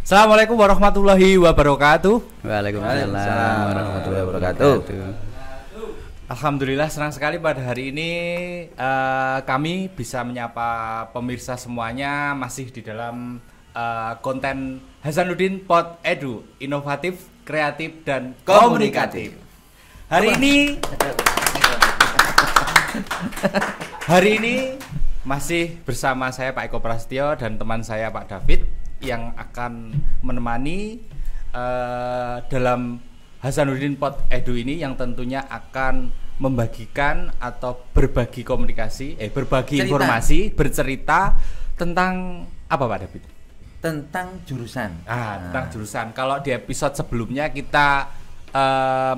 Assalamualaikum warahmatullahi wabarakatuh. Waalaikumsalam warahmatullahi wabarakatuh. Alhamdulillah senang sekali pada hari ini kami bisa menyapa pemirsa semuanya masih di dalam konten Hasanuddin Pod Edu, inovatif, kreatif dan komunikatif. Hari ini masih bersama saya Pak Eko Prasetyo dan teman saya Pak David yang akan menemani dalam Hasanuddin Pod Edu ini yang tentunya akan membagikan atau berbagi komunikasi, informasi, bercerita tentang apa Pak David? Tentang jurusan. Tentang jurusan. Kalau di episode sebelumnya kita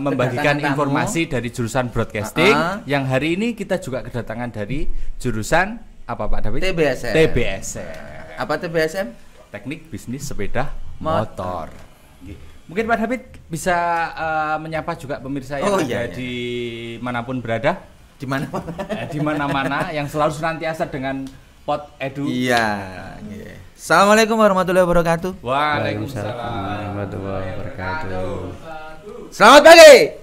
membagikan informasi dari jurusan broadcasting, yang hari ini kita juga kedatangan dari jurusan apa Pak David? TBSM. Apa TBSM? Teknik Bisnis Sepeda Motor. Mungkin Pak David bisa menyapa juga pemirsa yang ada di manapun berada, di mana-mana yang selalu senantiasa dengan Pod Edu. Iya. Assalamualaikum warahmatullahi wabarakatuh. Waalaikumsalam warahmatullahi wabarakatuh. Selamat pagi.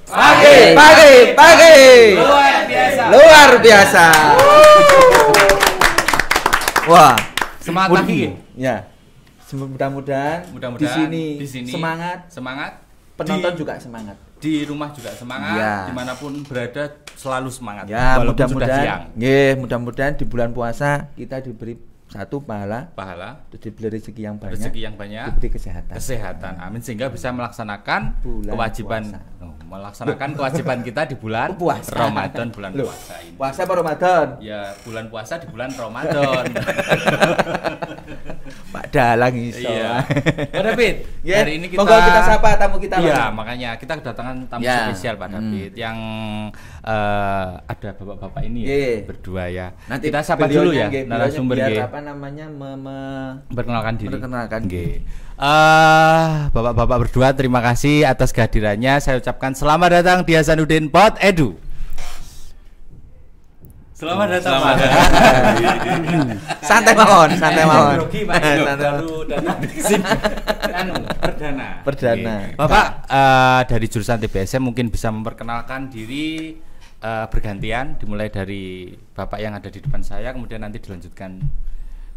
Pagi. Luar biasa. Wah, semangat pagi. Ya. Mudah-mudahan di sini semangat. Penonton juga semangat. Di rumah juga semangat. Ya. Dimanapun berada selalu semangat. Ya, mudah-mudahan di bulan puasa kita diberi satu pahala, terus diberi rezeki yang banyak, diberi kesehatan. Amin, sehingga bisa melaksanakan kewajiban kita di bulan Ramadan, puasa ini. Puasa apa Ramadan? Ya, bulan puasa di bulan Ramadan. Pak Dalang iso. Iya. Pak David, hari ini kita sapa tamu kita. Iya, makanya kita kedatangan tamu spesial Pak David yang ada bapak-bapak ini berdua ya. Nanti kita sapa dulu ya narasumber perkenalkan diri. Bapak-bapak berdua, terima kasih atas kehadirannya. Saya ucapkan selamat datang di Hasanuddin Pod Edu. Selamat datang. Santai mawon. Perdana. Bapak dari jurusan TBSM mungkin bisa memperkenalkan diri bergantian, dimulai dari Bapak yang ada di depan saya, kemudian nanti dilanjutkan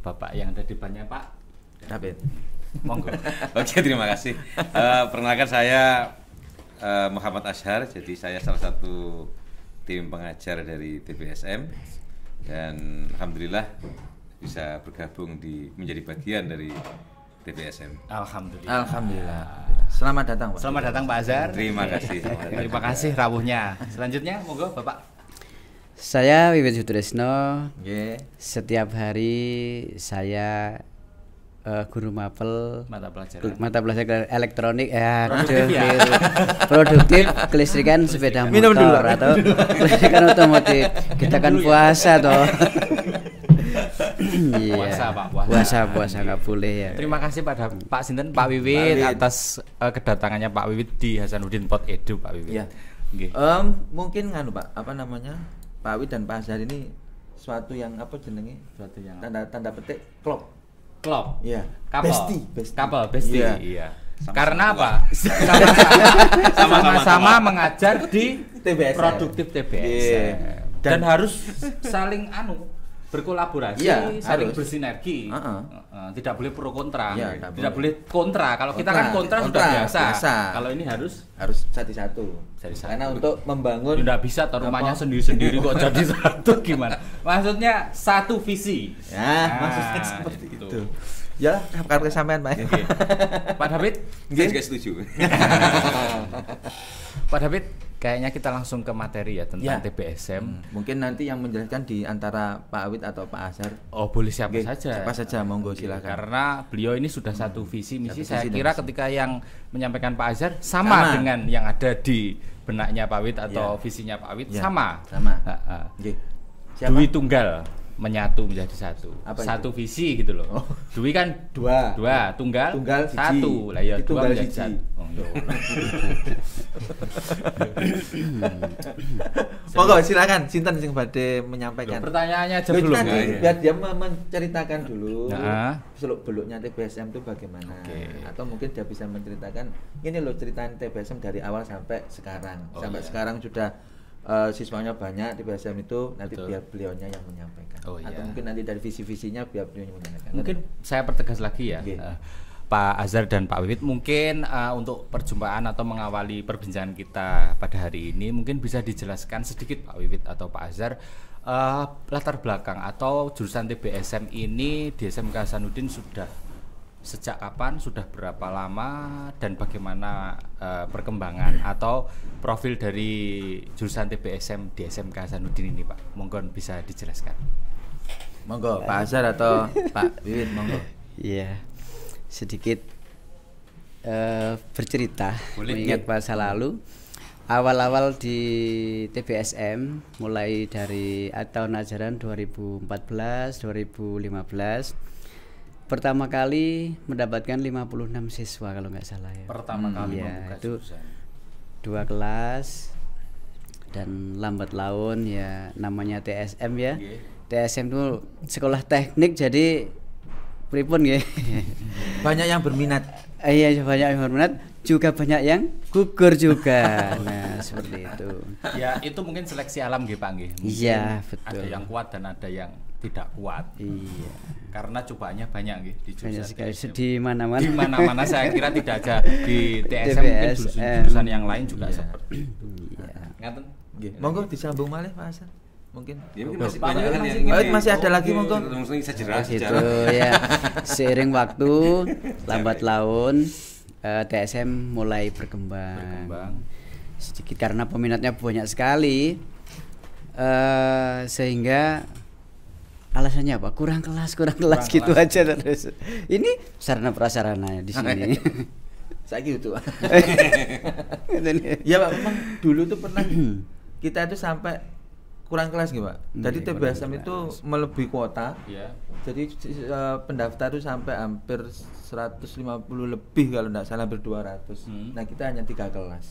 Bapak yang ada di depannya Pak David. Monggo. Oke, terima kasih. Perkenalkan saya Muhammad Ashar. Jadi saya salah satu tim pengajar dari TBSM dan alhamdulillah bisa bergabung menjadi bagian dari TBSM. Alhamdulillah. Selamat datang Pak. Selamat datang Pak Azhar. Terima kasih. Terima kasih rawuhnya. Selanjutnya monggo Bapak. Saya Wiwit Sutresno. Setiap hari saya guru mapel mata pelajaran elektronik produktif kelistrikan sepeda motor atau kelistrikan otomotif. Kita kan puasa toh. Puasa nggak boleh ya. Terima kasih Pak Sinten, Pak Wiwit atas kedatangannya Pak Wiwit di Hasanuddin Pod Edu Pak Wiwit. Iya. Mungkin Pak, Pak Wiwit dan Pak Azhar ini suatu yang tanda petik klop. Iya. Bestie. Iya. Karena apa? Sama-sama mengajar di TBSM. Produktif TBSM. Dan harus saling berkolaborasi, saling bersinergi. Tidak boleh pro kontra. Tidak boleh kontra. Kalau kita kan kontra sudah biasa. Kalau ini harus satu-satu. Karena untuk membangun tidak bisa rumahnya sendiri-sendiri kok jadi satu gimana? Maksudnya satu visi. Maksudnya seperti itu. Ya, kapan kesampaian Pak. Pak David, saya juga setuju. Pak David, kayaknya kita langsung ke materi ya tentang TBSM. Mungkin nanti yang menjelaskan di antara Pak Awit atau Pak Azhar. Oh, boleh siapa saja. Siapa saja, monggo silakan. Karena beliau ini sudah satu visi misi. Saya kira ketika yang menyampaikan Pak Azhar sama dengan yang ada di benaknya Pak Awit atau visinya Pak Awit sama. Siapa? Dwi Tunggal. menyatu menjadi satu. Apa satu visi gitu loh. Dwi kan Dua. tunggal siji. satu. Lah ya Itu dua tunggal menjadi siji. satu. Oh, yo. Monggo silakan sinten sing badhe menyampaikan. Pertanyaannya aja Loh, belum. tadi, Ya. biar dia menceritakan dulu Nah. seluk-beluknya TBSM itu bagaimana. Oke. Atau mungkin dia bisa menceritakan ini loh ceritaan TBSM dari awal sampai sekarang. Oh, sampai iya. sekarang sudah siswanya banyak di TBSM itu, nanti Betul. biar beliaunya yang menyampaikan. Oh, iya. Atau mungkin nanti dari visi-visinya biar beliau yang menyampaikan. Mungkin saya pertegas lagi ya. Oke. Pak Azhar dan Pak Wiwit mungkin untuk perjumpaan atau mengawali perbincangan kita pada hari ini mungkin bisa dijelaskan sedikit Pak Wiwit atau Pak Azhar latar belakang atau jurusan TBSM ini di SMK Hasanuddin sudah sejak kapan, sudah berapa lama, dan bagaimana perkembangan atau profil dari jurusan TBSM di SMK Hasanuddin ini Pak, monggo bisa dijelaskan. Monggo Pak Azhar atau Pak Wiwit, monggo. Iya, sedikit bercerita, Boleh. mengingat masa lalu. Awal-awal di TBSM mulai dari tahun ajaran 2014-2015 pertama kali mendapatkan 56 siswa kalau nggak salah ya. Pertama kali Iya, membuka itu jurusan. 2 kelas dan lambat laun ya namanya TSM ya. Nggih. TSM itu sekolah teknik jadi pripun nggih. Banyak yang berminat. Iya, banyak yang berminat, juga banyak yang gugur juga. Nah, seperti itu. Ya itu mungkin seleksi alam nggih Pak nggih. Mungkin Iya, betul. ada yang kuat dan ada yang tidak kuat. Iya. Karena cobaannya banyak nggih di jurusan Banyak sekali TSM. di mana-mana. Di mana-mana saya kira tidak aja di TSM, mungkin jurusan yang lain juga Iya. seperti itu. Iya. Ngaten? Nggih. Monggo disambung malih Pak Hasan. Mungkin. Ya, mungkin Loh, masih Pak banyak Wiwit kan masih- yang Oh, masih ada lagi, monggo. Mungkin sejarah Itu ya seiring waktu lambat laun TSM mulai berkembang sedikit karena peminatnya banyak sekali sehingga alasannya apa kurang kelas gitu kelas. aja terus ini sarana prasarana di sini. Saiki itu. Ya Pak, memang dulu tuh pernah kita itu sampai kurang kelas gitu Pak. Jadi Iya, TBSM kurang itu kelas. melebihi kuota. Ya. Jadi pendaftar itu sampai hampir 150 lebih kalau tidak salah, hampir 200. Nah, kita hanya 3 kelas.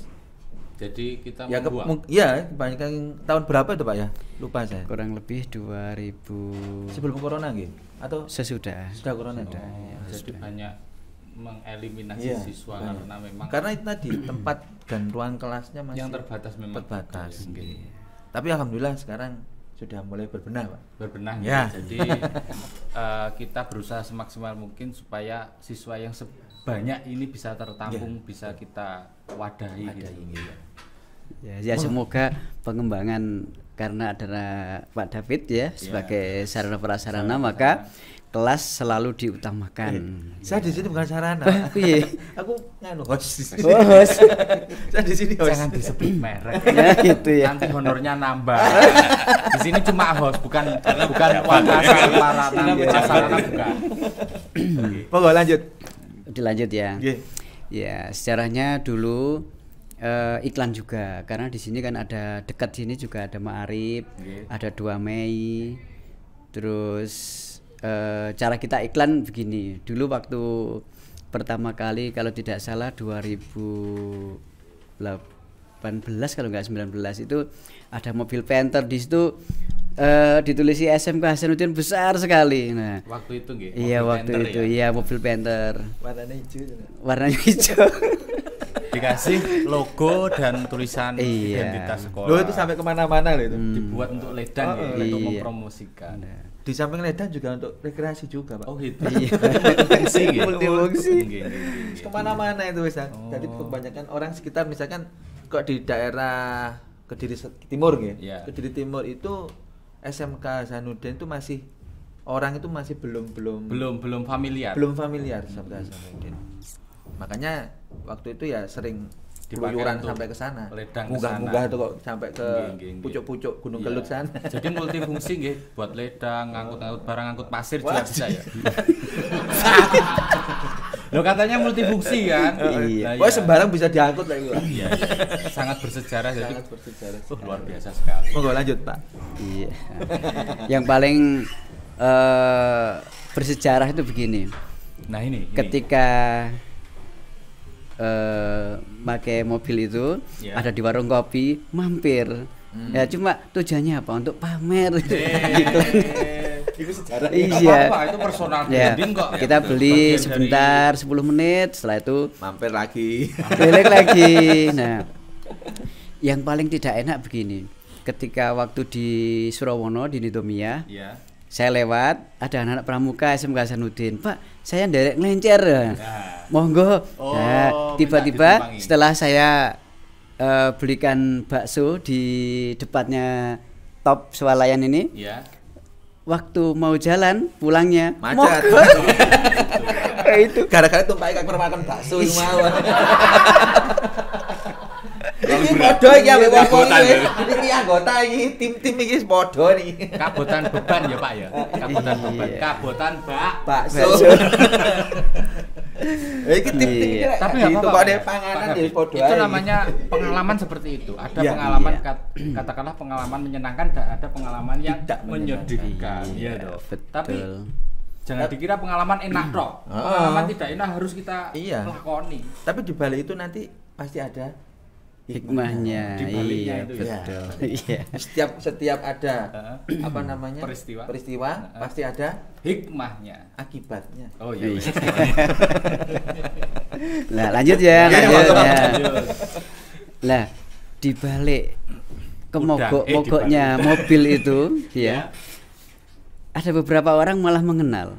Jadi kita Ya membuang. iya, kebanyakan tahun berapa itu Pak ya? Lupa saya. Kurang lebih 2000 Sebelum corona gitu atau sesudah. sudah corona? Oh, jadi banyak mengeliminasi Iya, siswa banyak. karena memang Karena itu tadi tempat dan ruang kelasnya masih yang terbatas memang. terbatas. Betul, nggih. Tapi alhamdulillah sekarang sudah mulai berbenah Pak. Berbenah Ya. ya. Jadi kita berusaha semaksimal mungkin supaya siswa yang sebanyak ini bisa tertampung, bisa kita wadahi gitu. Ya, semoga pengembangan karena ada Pak David ya sebagai sarana prasarana maka kelas selalu diutamakan. Saya di sini bukan sarana. Iya. Aku nganu host. Host. Saya di sini host. Jangan disebut merek. Ya, gitu ya. Nanti honornya nambah. Di sini cuma host, bukan prasarana bukan. Monggo lanjut. Dilanjut ya. Nggih. Ya, sejarahnya dulu iklan juga karena di sini kan ada dekat sini juga ada Ma'arif, Nggih. ada 2 Mei. Terus cara kita iklan begini. Dulu waktu pertama kali kalau tidak salah 2018 kalau nggak 19 itu ada mobil Panther di situ ditulisi SMK Hasanuddin besar sekali. Nah, Waktu itu nggih. iya mobil waktu Panther itu ya. iya mobil Panther Warnanya hijau. warnanya hijau. Dikasih logo dan tulisan Iya. identitas sekolah. Loh itu sampai kemana-mana loh itu. dibuat untuk ledang ya, Oh, untuk iya. mempromosikan. Di samping ledang juga untuk rekreasi juga Pak. Oh gitu. Iya. Multifungsi gitu. Multifungsi. Nggih, nggih, nggih. Kemana-mana itu Mas. Oh. Jadi kebanyakan orang sekitar misalkan kok di daerah Kediri Timur gitu. Iya. Kediri Timur itu SMK Hasanuddin itu masih orang itu masih belum Belum familiar. SMK Hasanuddin. Makanya waktu itu ya sering Dipakai keluyuran untuk sampai ke sana. ledang ke Munggah-munggah sana. tuh kok sampai ke Nggih, nggih, nggih. pucuk-pucuk Gunung Iya. Kelut sana. Jadi multifungsi nggih, buat ledang, ngangkut-ngangkut barang, ngangkut pasir juga Wah. bisa ya. Loh katanya multifungsi kan? Iya. Nah, Wah sembarang bisa diangkut lah itu. Iya. Sangat bersejarah jadi Sangat bersejarah. luar biasa sekali. Monggo lanjut Pak. Iya. Yang paling bersejarah itu begini. Nah ini. Ketika pakai mobil itu ada di warung kopi, mampir. Ya cuma tujuannya apa? Untuk pamer. Itu sejarah. Iya. Apa, itu personal Ya, branding kok. kita beli sebentar 10 menit, setelah itu Mampir lagi. keliling lagi. Nah, yang paling tidak enak begini. Ketika waktu di Surawono di Nidomia, Iya. saya lewat, ada anak-anak pramuka SMK Hasanuddin. Pak, saya nderek ngelencer. Monggo. Oh, Nah, minta tiba-tiba ditumpangi. setelah saya belikan bakso di depannya Top Swalayan ini, Iya. waktu mau jalan pulangnya Macet. mogok. Itu Gara-gara tumpaki kak permakan bakso iki mau. Terlalu Iki berat. padha iki ambek wong Anggotan, iki. ya. Iki anggota iki tim-tim iki padha niki. Kabotan beban ya Pak ya. Kabotan beban. Iya. Kabotan bak. Bakso. Iki tim-tim iki lek Tapi nggak apa-apa, ditukokne Pak. panganan Pak ya David. padha Itu ae. namanya pengalaman seperti itu. Ada Iya. pengalaman Iya. katakanlah pengalaman menyenangkan dan ada pengalaman yang Tidak menyedihkan. Iya, Iya dong. betul. Tapi jangan dikira pengalaman enak tok. Pengalaman tidak enak harus kita Iya. lakoni. Tapi di balik itu nanti pasti ada hikmahnya. Di baliknya Iya, itu ya. betul. Iya. Setiap ada apa namanya Peristiwa. pasti ada Hikmahnya. akibatnya. Oh iya. Iya. Nah, lanjut ya, Iya, lanjut ya. Lanjut. Lah, di balik Udah, mogoknya dibalik. mobil itu, ya. Ada beberapa orang malah mengenal.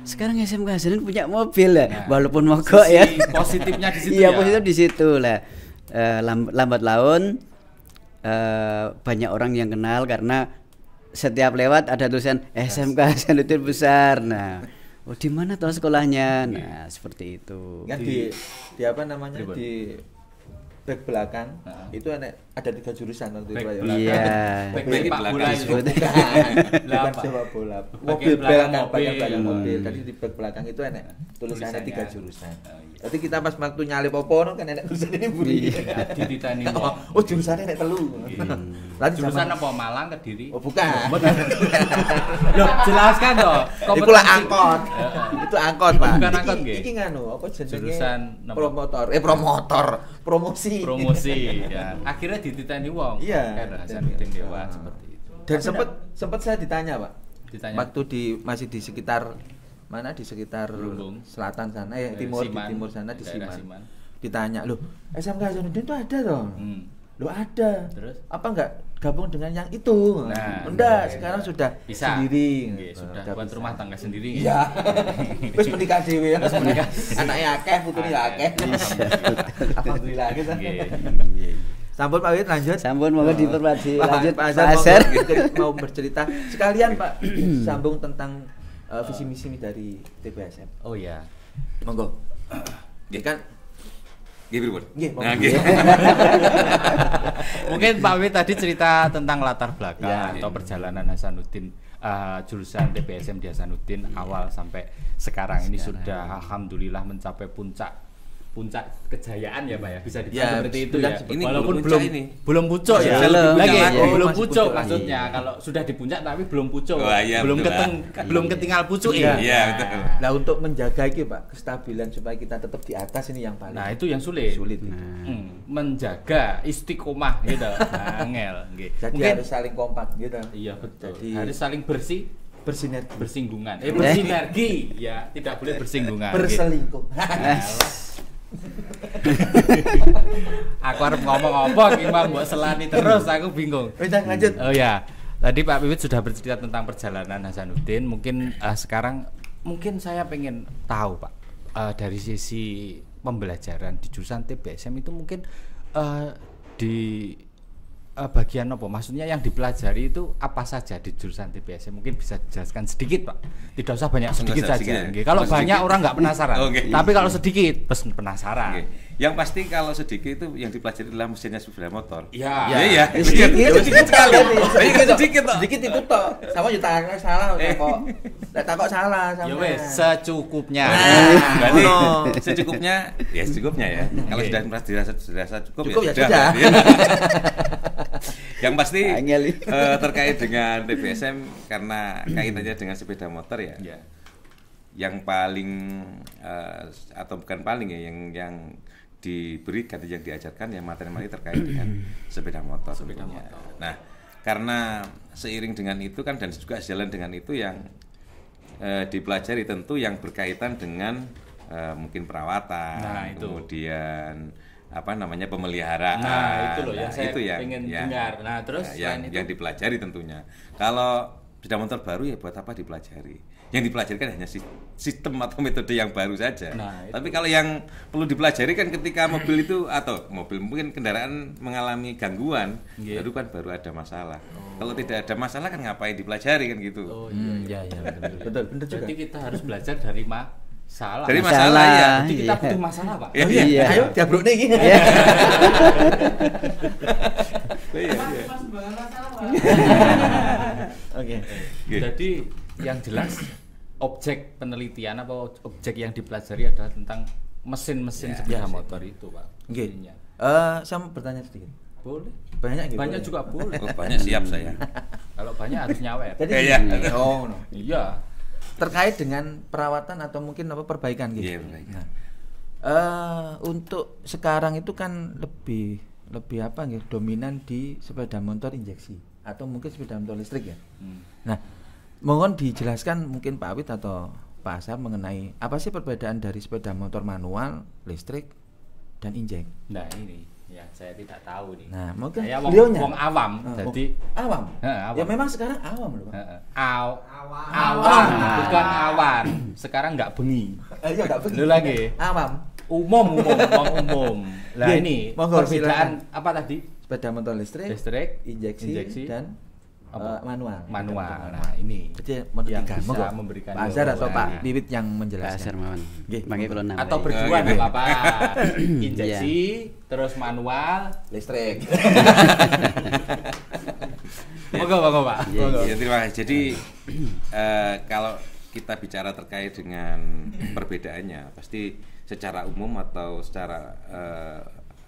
Sekarang SMK Hasanuddin punya mobil ya, Nah, walaupun mogok ya. sisi positifnya di situ Iya, ya. positif di situ lah. Lambat laun banyak orang yang kenal karena setiap lewat ada tulisan SMK Hasanuddin besar. Nah, oh di mana toh sekolahnya? Nah, seperti itu. Kan di apa namanya Di mana? di back belakang itu ada 3 jurusan waktu itu Back ya. belakang. Iya. Back Back Pak belakang bola itu. disebut. Lah, Bukan apa? sepak bola. Bagian Mobil belakang belakang, bagian mobil. belakang mobil. Tadi di back belakang itu ada tulisannya Tulisannya. 3 jurusan. Oh, iya. Jadi kita pas waktu nyalip opo kan ada tulisan ini buri. Dititani wong. Oh, jurusannya ada telu. Lalu Jurusan zaman- apa? Malang Kediri? Oh, bukan. Loh, jelaskan toh. Iku lah angkot. Itu angkot, Pak. Bukan angkot, nggih. Iki nganu, apa jenenge? Jurusan apa? Promotor. Promosi. Promosi ya. Akhirnya dititani wong. Iya. Kan Hasanuddin Dewa seperti itu. Dan Tapi sempat saya ditanya, Pak. Ditanya. Waktu masih di sekitar mana di sekitar Lumbung. selatan sana timur Siman. di timur sana di Daerah Siman. Siman. Ditanya, "Loh, SMK Hasanuddin tuh ada toh?" Loh, ada. Terus? Apa enggak gabung dengan yang itu? Nah, enggak, iya. sekarang sudah Bisa sendiri. Nggih, sudah Udah buat bisa. rumah tangga sendiri. Iya. Wis menikah dhewe ya. Wis menikah. Anaknya akeh, putrine akeh. Alhamdulillah gitu. Nggih. Sampun Pak Wid lanjut. Sampun monggo diperbaiki. Lanjut Pak Pak Azhar Azhar. mau bercerita sekalian Pak sambung tentang visi misi dari TPSM. Oh ya. Monggo. Nggih kan Nggih, pripun? Nggih, Nah, monggo. nggih. Mungkin Pak Wi tadi cerita tentang latar belakang Ya. atau perjalanan Hasanuddin jurusan TPSM di Hasanuddin awal sampai sekarang ini sudah alhamdulillah mencapai puncak kejayaan ya Pak ya, bisa dibilang Ya, seperti itu bilang ya. seperti- ini Walaupun belum belum puncak ini. belum pucuk ya. Masih lebih Lagi puncak lagi. belum Masih pucuk pucuk maksudnya. Kalau sudah di puncak tapi belum pucuk. Wah, iya, belum betul, belum ketinggal pucuk Iya. Iya, betul. Nah, untuk menjaga iki Pak, kestabilan supaya kita tetap di atas ini yang paling Nah, itu yang sulit. sulit. Menjaga istiqomah gitu. Angel nggih. Jadi Mungkin harus saling kompak gitu. iya betul. Jadi- Harus saling Bersinergi. bersinggungan. Bersinergi ya, tidak boleh bersinggungan. Berselingkuh. Aku harus ngomong apa ki Bang, mbok selani terus aku bingung. Wis lanjut. Oh ya. Tadi Pak Wiwit sudah bercerita tentang perjalanan Hasanuddin. Mungkin sekarang mungkin saya pengen tahu Pak dari sisi pembelajaran di jurusan TPSM itu mungkin di bagian apa? Maksudnya yang dipelajari itu apa saja di jurusan TPSM? Mungkin bisa dijelaskan sedikit Pak. Tidak usah banyak, sedikit usah saja. sedikit ya. Nggih. Kalau Sedikit. banyak orang nggak penasaran. Oke. Tapi kalau sedikit penasaran. Oke. Yang pasti kalau sedikit itu yang dipelajari adalah mesinnya sepeda motor. Iya. Iya, iya. Sedikit sekali. Sedikit toh. Sedikit itu toh. Sama yo tangan salah kok. Lek takok salah sama. Ya wes secukupnya. Berarti no. secukupnya, ya secukupnya ya. Kalau Oke. sudah merasa dirasa cukup, Cukup ya sudah. sudah. Yang pasti Angel. terkait dengan TBSM karena kaitannya dengan sepeda motor ya. Ya. Yang paling atau bukan paling ya, yang diberikan, yang diajarkan ya materi-materi terkait dengan sepeda motor. Nah, karena seiring dengan itu kan dan juga sejalan dengan itu yang dipelajari tentu yang berkaitan dengan mungkin perawatan, kemudian apa namanya pemeliharaan. Nah, itu loh yang saya itu pengen dengar. Nah, terus yang dipelajari tentunya. Kalau sepeda motor baru ya buat apa dipelajari? Yang dipelajari kan hanya sistem atau metode yang baru saja. Nah, tapi kalau yang perlu dipelajari kan ketika mobil itu atau mobil mungkin kendaraan mengalami gangguan, baru ada masalah. Kalau tidak ada masalah kan ngapain dipelajari kan gitu. Oh iya. Betul juga. Jadi kita harus belajar dari masalah. Dari masalah ya. Jadi kita butuh masalah, Pak. Iya. Ayo diabruk nih. Oke. Jadi yang jelas objek penelitian apa objek yang dipelajari adalah tentang mesin-mesin sepeda motor itu, Pak. Oke. Saya mau bertanya sedikit. Boleh. Banyak gitu. Banyak juga boleh. Oh, banyak siap saya. Kalau banyak harus nyawer. Jadi Oh, no. Iya. Terkait dengan perawatan atau mungkin apa perbaikan gitu. Iya, perbaikan. Nah, untuk sekarang itu kan lebih apa gitu, dominan di sepeda motor injeksi atau mungkin sepeda motor listrik ya. Nah, mohon dijelaskan mungkin Pak Awit atau Pak Ashar mengenai apa sih perbedaan dari sepeda motor manual, listrik, dan injek. Nah, ini ya saya tidak tahu nih. Nah, mungkin saya beliaunya wong awam, jadi awam. awam. Ya memang sekarang awam loh, Pak. Awam, bukan awan. Sekarang nggak bengi. Iya, enggak begitu. Lu lagi. Awam. Umum. Lah Iya, ini monggo, perbedaan silakan. apa tadi? Sepeda motor listrik, injeksi, dan manual. Nah, ini. Jadi mau yang tiga, bisa monggo. memberikan Pak Azhar atau jawaban. Pak Bibit yang Pak menjelaskan. Ashar mawon. Nggih, Mangke kula nambah. Atau berdua nggak apa-apa. Injeksi, terus manual, Listrik. Monggo Pak. Ya, terima kasih. Jadi kalau kita bicara terkait dengan perbedaannya, pasti secara umum atau secara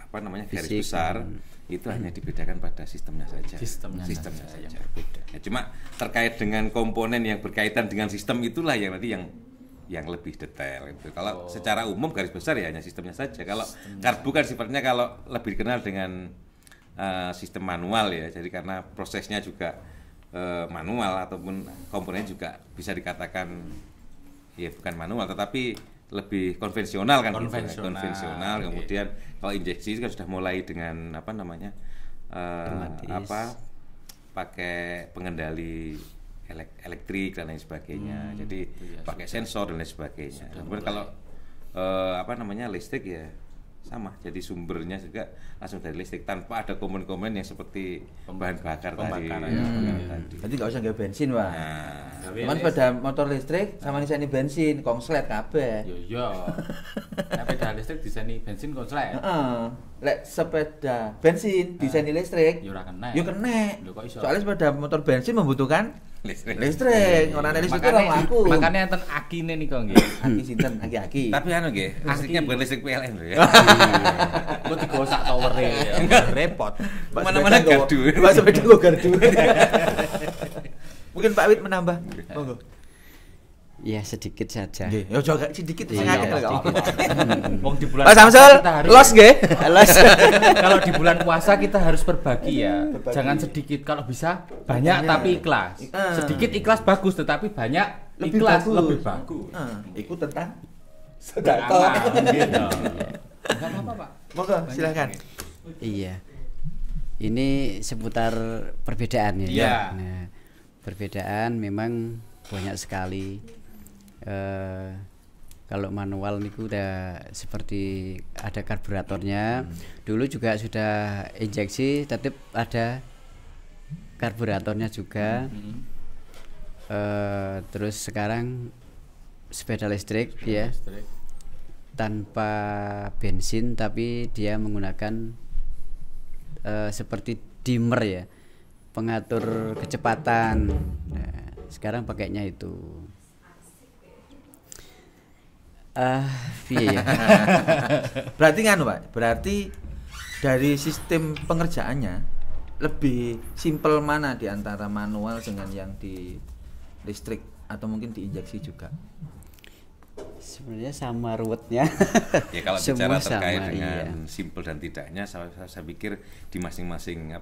apa namanya garis Fisik. besar itu hanya dibedakan pada sistemnya saja. Sistemnya saja. yang berbeda. Ya, cuma terkait dengan komponen yang berkaitan dengan sistem itulah yang nanti yang lebih detail. Gitu. Kalau secara umum garis besar ya hanya sistemnya saja. Kalau karbu kan sifatnya kalau lebih dikenal dengan sistem manual ya. Jadi karena prosesnya juga manual ataupun komponennya juga bisa dikatakan ya bukan manual tetapi lebih konvensional kan konvensional. Kemudian kalau injeksi itu kan sudah mulai dengan apa namanya pakai pengendali elektrik dan lain sebagainya. Jadi pakai sensor dan lain sebagainya. Kemudian kalau apa namanya listrik ya sama. Jadi sumbernya juga langsung dari listrik tanpa ada komponen-komponen yang seperti bahan bakar tadi. Jadi nggak usah nggak bensin, Pak. Nah, Cuman sepeda motor listrik sama disani bensin, konslet kabeh. Yo. Sepeda listrik disani bensin konslet. Heeh. Lek sepeda bensin disani listrik, Yo ora kena. yo kena. Lho, kok iso? Soalnya sepeda motor bensin membutuhkan listrik. Orang ada listrik ora laku. Makanya enten akine niku nggih. Aki sinten, aki. Tapi anu nggih, listriknya bukan listrik PLN loh ya. Kok digosak towere ya. Repot. Mana-mana gardu. Pak sepeda kok gardu. Mungkin Pak Wit menambah. Monggo. Ya sedikit saja. Nggih, yo juga sedikit Iya, sangat enggak sedikit. apa-apa. Wong di bulan Pak puasa Samsul, kita harus los nggih? Los. kalau di bulan puasa kita harus berbagi ya. Jangan sedikit, kalau bisa banyak tapi ikhlas. Sedikit ikhlas bagus tetapi banyak Lebih ikhlas bagus. lebih bagus. Iku tentang Sedekah. Gitu. Enggak apa-apa, Pak. Monggo silakan. Iya. Ini seputar perbedaan ya. Iya. Nah, perbedaan memang banyak sekali. Kalau manual niku udah seperti ada karburatornya. Dulu juga sudah injeksi, tetap ada karburatornya juga. Terus sekarang sepeda listrik ya, tanpa bensin tapi dia menggunakan seperti dimmer ya, pengatur kecepatan. Nah, sekarang pakainya itu. Iya. Berarti nganu, Pak. Berarti dari sistem pengerjaannya lebih simpel mana di antara manual dengan yang di listrik atau mungkin diinjeksi juga? Sebenarnya sama ruwetnya. Ya kalau Semua bicara terkait sama, dengan iya. simpel dan tidaknya, saya pikir di masing-masing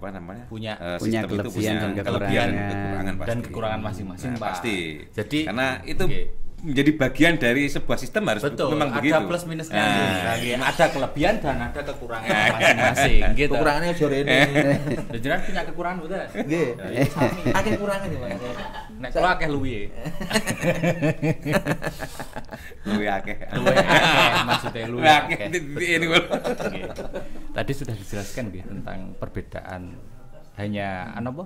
Punya sistem itu kelebihan punya dan kelebihan kekurangan. dan kekurangan pasti. dan kekurangan masing-masing, Nah, Pak. pasti. Jadi karena itu oke. menjadi bagian dari sebuah sistem harus Betul, memang ada begitu. plus minusnya. Nah, Ada kelebihan dan ada kekurangan masing-masing gitu. Kekurangannya jore ini. Jenengan punya kekurangan betul. Nggih. Sami. Akeh kurangnya nih, Pak. Nek kula akeh luwihe. luwih akeh. Luwih akeh maksudnya luwih Luwih akeh. akeh. Ini lho. Oke. Tadi sudah dijelaskan nggih tentang perbedaan hanya apa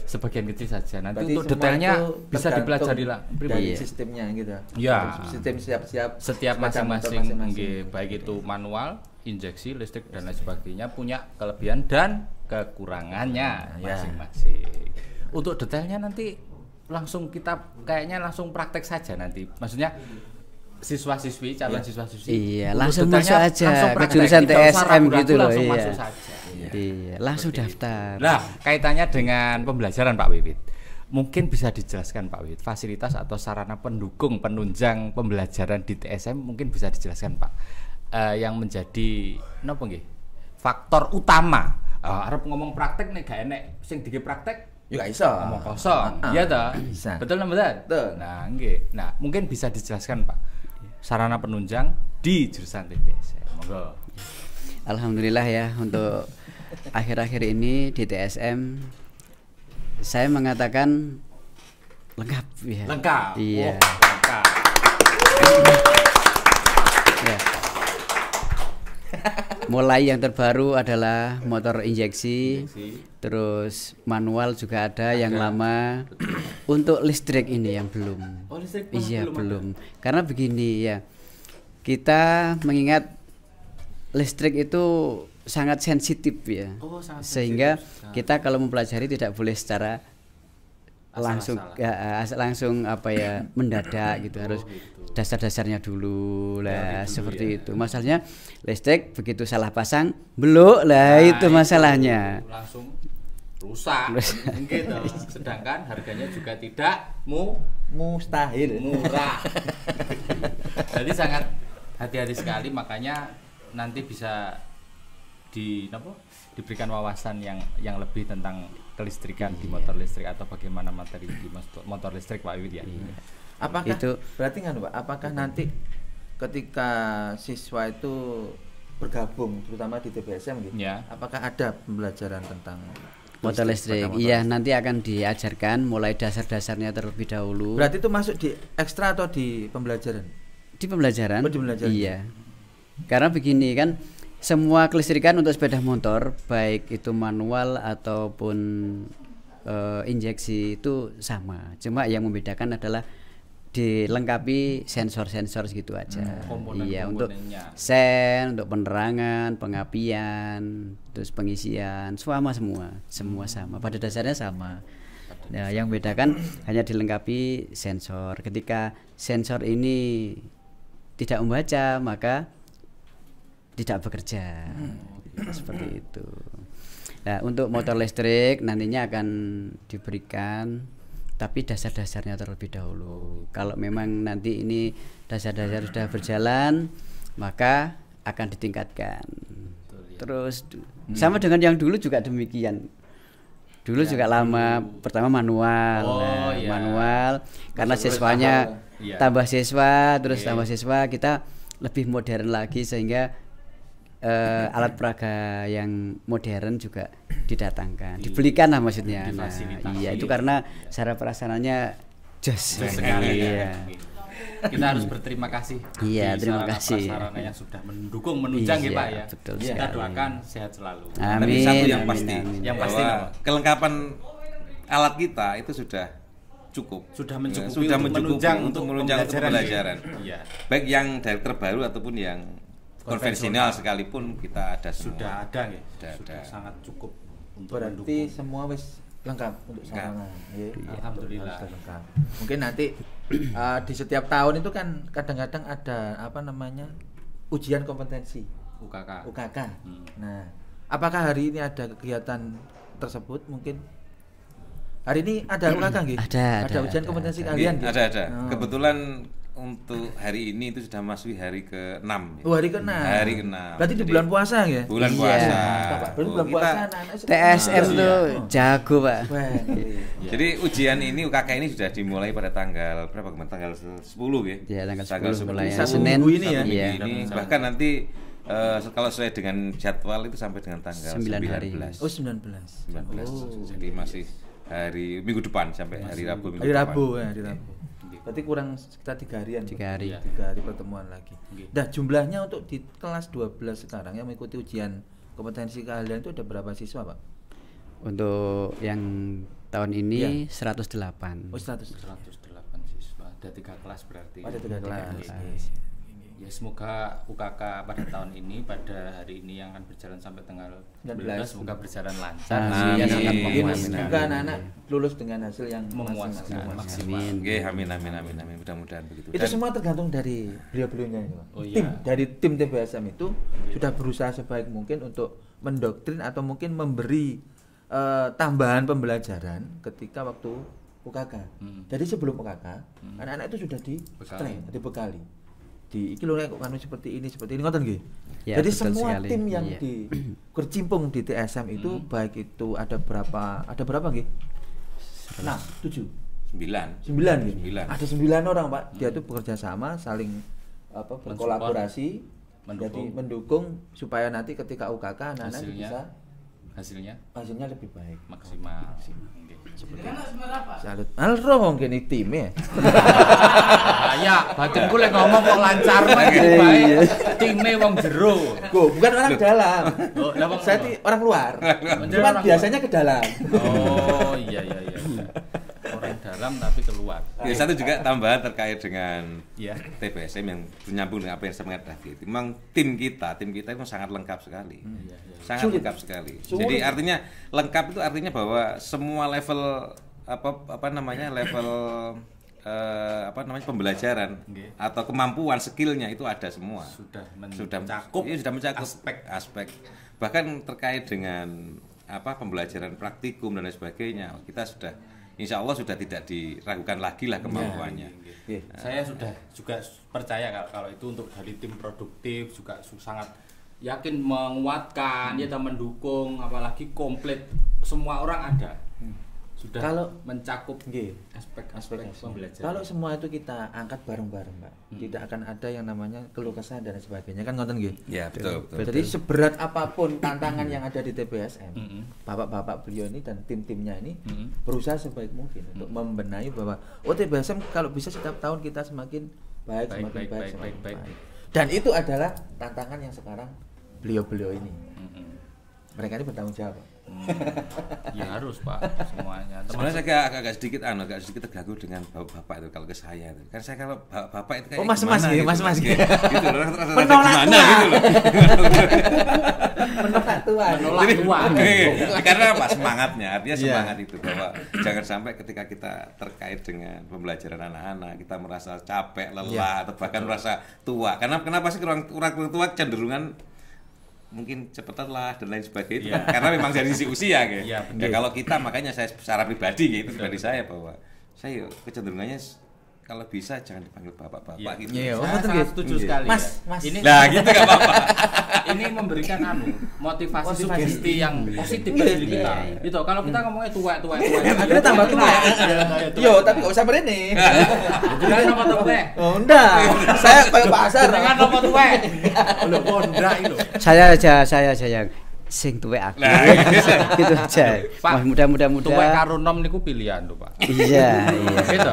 sebagian kecil saja. Nanti Berarti untuk semua detailnya itu bisa tergantung dipelajari lah dari pribadi. sistemnya gitu. Ya. Sistem siap-siap Setiap sepeda motor masing-masing nggih, baik itu manual, injeksi, listrik dan lain sebagainya punya kelebihan dan kekurangannya Ya. masing-masing. Untuk detailnya nanti langsung kita kayaknya langsung praktek saja nanti. Maksudnya siswa-siswi, calon siswa-siswi. Iya, untuk langsung detailnya masuk aja langsung ke praktek. jurusan Tidak usah TSM ragu-ragu, gitu loh, langsung iya. masuk saja. Iya, langsung daftar. Nah, kaitannya dengan pembelajaran Pak Wiwit. Mungkin bisa dijelaskan Pak Wiwit, fasilitas atau sarana pendukung penunjang pembelajaran di TSM mungkin bisa dijelaskan Pak. Yang menjadi napa nggih? Faktor utama. Arep ngomong praktek nih gak enek sing dige praktek Ya gak iso. ngomong kosong. Iya toh? Bisa. Betul nggak betul? Betul. Nah, nggih. Nah, mungkin bisa dijelaskan Pak. Sarana penunjang di jurusan TPSM. Monggo. Alhamdulillah ya untuk akhir-akhir ini di TSM saya mengatakan lengkap ya. Lengkap. Iya. Oh, lengkap. Ya. Mulai yang terbaru adalah motor injeksi, terus manual juga ada yang lama. Untuk listrik ini yang belum. Oh, listrik Iya belum belum. Karena begini ya, kita mengingat listrik itu sangat sensitif ya, Oh, sangat sehingga sensitif. kita kalau mempelajari tidak boleh secara langsung Asal-asalan. langsung apa ya mendadak gitu, harus gitu. dasar-dasarnya dulu lah Dari dulu seperti ya. itu. Masalahnya listrik begitu salah pasang beluk lah Nah, itu masalahnya. langsung rusak gitu. Sedangkan harganya juga tidak Mustahil. murah. Jadi sangat hati-hati sekali, makanya nanti bisa diberikan wawasan yang lebih tentang kelistrikan di motor listrik atau bagaimana materi di motor listrik Pak Wiwit ya. Apakah Itu- berarti kan Pak, apakah nanti ketika siswa itu bergabung terutama di TPSM gitu, Ya. apakah ada pembelajaran tentang Motor listrik, sepeda motor iya listrik? nanti akan diajarkan mulai dasar-dasarnya terlebih dahulu. Berarti itu masuk di ekstra atau di pembelajaran? Di pembelajaran, Oh, di pembelajaran. iya. Karena begini kan, semua kelistrikan untuk sepeda motor baik itu manual ataupun injeksi itu sama. Cuma yang membedakan adalah dilengkapi sensor-sensor gitu aja. Iya, untuk komponen-komponennya. sen, untuk penerangan, pengapian, terus pengisian, semua sama. Pada dasarnya sama. Nah, yang membedakan hanya dilengkapi sensor. Ketika sensor ini tidak membaca, maka tidak bekerja. Seperti itu. Nah, untuk motor listrik nantinya akan diberikan tapi dasar-dasarnya terlebih dahulu. Kalau memang nanti ini dasar-dasar sudah berjalan, maka akan ditingkatkan. Terus sama dengan yang dulu juga demikian. Dulu juga lama, pertama manual. Oh, Nah, iya. manual karena Terus siswanya iya. tambah siswa, terus Oke. tambah siswa, kita lebih modern lagi sehingga alat peraga yang modern juga didatangkan, dibelikan lah maksudnya. Nah, difasilitasi. iya itu karena cara perasaannya jos. Betul sekali Iya. ya. Kita harus berterima kasih. Iya, di terima sarana kasih. prasarana yang sudah mendukung, menunjang Iya, ya Pak ya. betul Kita sekali. doakan sehat selalu. Tapi Amin. satu yang amin, pasti, amin. Yang bahwa pasti apa? kelengkapan alat kita itu sudah cukup. Sudah mencukupi Sudah untuk menunjang menunjang untuk pembelajaran. Iya. Baik yang dari terbaru ataupun yang konvensional sekalipun kita ada semua. Sudah ada ya. Sudah Sudah ada. sangat cukup untuk Berarti mendukung. semua wis lengkap untuk Lengkap. sarana. Ya. Alhamdulillah. Harus lengkap. Mungkin nanti di setiap tahun itu kan kadang-kadang ada apa namanya ujian kompetensi UKK. UKK. Hmm. Nah, apakah hari ini ada kegiatan tersebut mungkin hari ini ada UKK nggih? Ada, ujian ada, kompetensi ada. kalian nggih? Ada. Oh. Kebetulan untuk hari ini itu sudah masuk hari ke-6. Oh, hari ke-6. Hari ke-6. Berarti di Jadi, bulan puasa ya? Bulan Iya. puasa. Mantap, Pak. Berarti bulan Kita- puasa anak-anak sudah TSM kenal. tuh Oh. jago, Pak. Wah, iya. Jadi ujian ini UKK ini sudah dimulai pada tanggal berapa kemarin? Tanggal 10 ya? Iya, tanggal 10 mulai ya. Satu Senin. minggu ini ya? Satu Iya. minggu ini. Bahkan nanti kalau sesuai dengan jadwal itu sampai dengan tanggal 9 hari. 19. Oh, 19. 19. Oh. Jadi masih hari minggu depan sampai hari Rabu minggu Hari depan. Rabu ya, hari Rabu. Berarti kurang sekitar 3 harian. 3 hari. 3 hari pertemuan lagi. Nah, jumlahnya untuk di kelas 12 sekarang yang mengikuti ujian kompetensi kalian itu ada berapa siswa, Pak? Untuk yang tahun ini Iya. 108. Oh, 100. 108 siswa, ada 3 kelas berarti. Ada 3 kelas. Ya semoga UKK pada tahun ini, pada hari ini yang akan berjalan sampai tanggal 19 semoga berjalan lancar. Amin. Sehingga sangat Amin. memuaskan. Semoga anak-anak lulus dengan hasil yang Memuaskan. maksimal. Oke, amin. Mudah-mudahan begitu. Itu semua tergantung dari beliau-beliaunya ini, Pak. Oh, iya. Tim dari tim TBSM itu sudah berusaha sebaik mungkin untuk mendoktrin atau mungkin memberi tambahan pembelajaran ketika waktu UKK. Jadi sebelum UKK, anak-anak itu sudah dibekali. Di iki lho nek kok seperti ini ngoten nggih. Ya, Jadi betul semua sekali. tim yang Iya. bercimpung di TSM itu baik itu ada berapa nggih? Nah, 7. 9. 9 gitu. 9. Ada 9 orang, Pak. Dia tuh bekerja sama, saling berkolaborasi, Mendukung. jadi mendukung supaya nanti ketika UKK anak-anak bisa hasilnya lebih baik. maksimal. Oke. Salut. Alro mungkin ini tim ya. Ya, badanku lek ngomong kok lancar banget bae. Time wong jero. Bukan orang dalam. Oh, lah wong Saya apa? orang luar. Bener, Cuma orang biasanya ke dalam. Oh, iya. Orang dalam tapi keluar. Ya, satu juga tambahan terkait dengan Iya. TBSM yang menyambung dengan apa yang saya mengatakan. Memang tim kita itu sangat lengkap sekali. Sangat Sulit. lengkap sekali. Sulit. Jadi artinya lengkap itu artinya bahwa semua level level pembelajaran Nggih. atau kemampuan skillnya itu ada semua. Sudah Sudah mencakup aspek bahkan terkait dengan pembelajaran praktikum dan lain sebagainya. Kita sudah insya Allah sudah tidak diragukan lagi lah kemampuannya. Iya. Saya sudah juga percaya kalau itu untuk dari tim produktif juga sangat yakin menguatkan, ya dan mendukung, apalagi komplit semua orang ada. Sudah Kalau- mencakup Nggih. aspek-aspek pembelajaran. Kalau semua itu kita angkat bareng-bareng, Pak. Tidak akan ada yang namanya keluh kesah dan sebagainya kan ngoten nggih. Ya, betul. Jadi seberat apapun tantangan yang ada di TBSM, Mm-mm. bapak-bapak beliau ini dan tim-timnya ini Mm-mm. berusaha sebaik mungkin untuk membenahi bahwa TBSM kalau bisa setiap tahun kita semakin baik, semakin baik, semakin baik. Dan itu adalah tantangan yang sekarang beliau-beliau ini. Mm-mm. Mereka ini bertanggung jawab, Pak. Ya harus Pak semuanya. Sebenarnya saya agak sedikit terganggu dengan bapak itu kalau ke saya itu. Kan saya kalau bapak itu kayak Oh, mas-mas gimana gitu, gitu, mas-mas gitu. gitu. Gitu loh, rada-rada Menolak gimana tua. gitu loh. Menolak tua. Menolak Jadi, tua. karena apa semangatnya? Artinya Iya. semangat itu bahwa jangan sampai ketika kita terkait dengan pembelajaran anak-anak kita merasa capek, lelah atau bahkan merasa tua. Karena kenapa sih orang tua cenderungan mungkin cepetan lah dan lain sebagainya itu Iya. kan karena memang dari sisi usia gitu. Iya, Ya kalau kita makanya saya secara pribadi gitu pribadi saya bahwa saya kecenderungannya kalau bisa jangan dipanggil bapak-bapak gitu. Iya, Saya betul, sangat gitu. setuju Iya. sekali. Mas, ya. mas. Ini Nah, gitu enggak apa-apa. ini memberikan motivasi Motivasi. sugesti yang positif Iya, bagi diri iya, kita. iya. Gitu. Kalau kita ngomongnya tua. Akhirnya tambah tua. Yo, tapi kok usah berani. Jangan nama tua. Oh, enggak. Saya kayak pasar. Jangan nama tua. Lho, konda itu. Saya aja sing tuwek aku. Nah, Gitu aja. Pak, Wah, mudah-mudah Tua karo nom niku pilihan lho, Pak. Iya, iya. Gitu.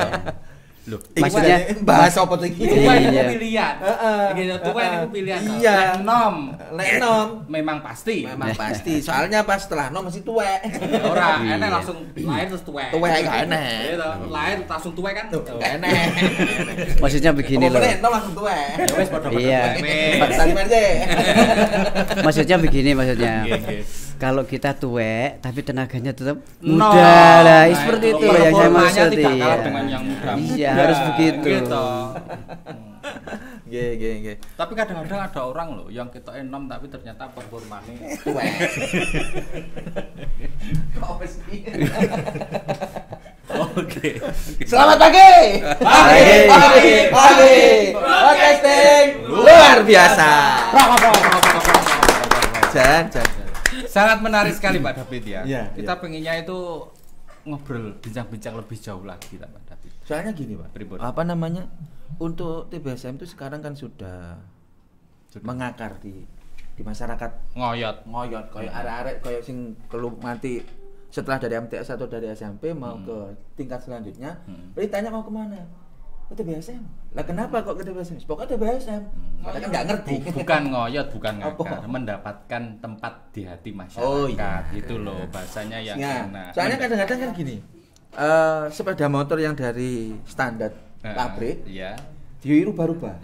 Loh, Maksudnya bahas apa tuh iki? tua Iya. niku pilihan. Heeh. Gitu, tua niku pilihan. Iya. Lek nom Lek nom memang pasti. memang pasti. Soalnya pas setelah nom masih tuwek. Ora, Iya. enak langsung lahir terus tuwek. Tuwek gak enak. Gitu, lahir langsung tuwek kan? Tuh, gak enak. Maksudnya begini Apa loh. meneh, nom langsung tuwek. Ya wis padha-padha Iya. tuwek wis. Tadi aja. Maksudnya begini maksudnya. Nggih, nggih. Kalau kita tuwek tapi tenaganya tetap No. muda lah, Nah, seperti itu kalau yang saya performanya maksud. tidak kalah Iya. dengan yang muda. Iya, harus begitu. Gitu. Nggih. Tapi kadang-kadang ada orang loh yang kita enom tapi ternyata performanya Tuwek. Kok mesti. Oke. Selamat pagi. Pagi. Podcasting luar biasa. Jan. Sangat menarik sekali Pak David ya. Iya, Kita iya. pengennya itu ngobrol, bincang-bincang lebih jauh lagi Pak David. Soalnya gini, Pak. Pripun? Apa namanya? Untuk TBSM itu sekarang kan sudah mengakar di masyarakat. Ngoyot. Kayak arek-arek kayak sing kelu mati setelah dari MTS atau dari SMP mau ke tingkat selanjutnya. Ditanya mau kemana? Ke TBSM. Lah kenapa kok ke TBSM? Pokoknya TBSM. Mereka kan nggak ngerti. Bukan ngoyot, bukan Apa? ngakar, mendapatkan tempat di hati masyarakat. Oh, iya. Itu loh bahasanya yang Nah, enak. soalnya kadang-kadang kan gini. Sepeda motor yang dari standar pabrik Iya. dirubah-rubah.